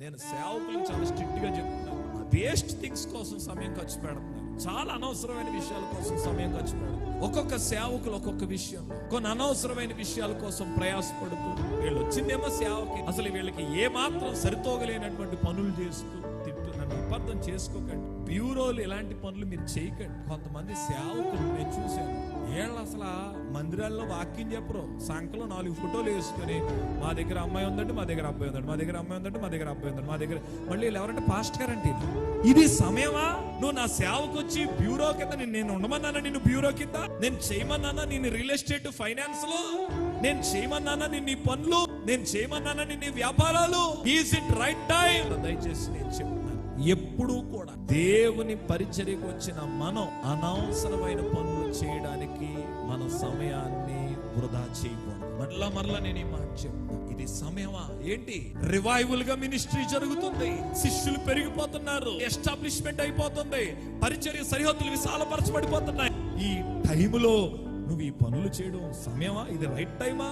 నేను సేవకులకు చాలా స్ట్రిక్ట్ గా చెప్తున్నాను, వేస్ట్ థింగ్స్ కోసం సమయం ఖర్చు పెడుతున్నాను, చాలా అనవసరమైన విషయాల కోసం సమయం ఖర్చు పెడుతున్నాను. ఒక్కొక్క సేవకులు ఒక్కొక్క విషయం, కొన్ని అనవసరమైన విషయాల కోసం ప్రయాసపడుతూ, వీళ్ళు వచ్చిందేమో సేవకి, అసలు వీళ్ళకి ఏ మాత్రం సరితోగలేనటువంటి పనులు చేస్తూ తింటున్నాను. అపార్థం చేసుకోకండి, బ్యూరోలు ఇలాంటి పనులు మీరు చేయకండి. కొంతమంది సేవకులు నేను చూశాను, వీళ్ళు అసలు మందిరాల్లో వాక్యం చెప్పరు, సంఖ్యలో 4 ఫోటోలు వేసుకొని మా దగ్గర అమ్మాయి ఉందంటే మా దగ్గర అబ్బాయి ఉందండి, మా దగ్గర అమ్మాయి ఉందంటే మా దగ్గర అబ్బాయి ఉందండి, మా దగ్గర మళ్ళీ వీళ్ళు ఎవరంటే పాస్టర్ గారు అంటే ఇది సమయమా? నువ్వు నా సేవకు వచ్చి బ్యూరో కింద నేను ఉండమన్నానా? నిన్ను బ్యూరో కింద నేను చేయమన్నానా? నిన్ను రియల్ ఎస్టేట్ ఫైనాన్స్ లో నేను చేయమన్నానా? నిన్ను పనులు నేను చేయమన్నానా? నిన్ను వ్యాపారాలు? Is it right time? దయచేసి నేను చెప్తున్నాను, ఎప్పుడూ కూడా దేవుని పరిచర్యకు వచ్చిన మనం అనవసరమైన పనులు చేయడానికి మన సమయాన్ని వృధా చేయకూడదు. మరలా నేను ఈ మాట చెప్తాను, ఇది సమయమా? ఏంటి రివైవల్ గా మినిస్ట్రీ జరుగుతుంది, శిష్యులు పెరిగిపోతున్నారు, ఎస్టాబ్లిష్మెంట్ అయిపోతుంది, పరిచర్య సరిహద్దులు విశాలపరచబడిపోతున్నాయి. ఈ టైములో నువ్వు ఈ పనులు చేయడం సమయమా? ఇది రైట్ టైమా?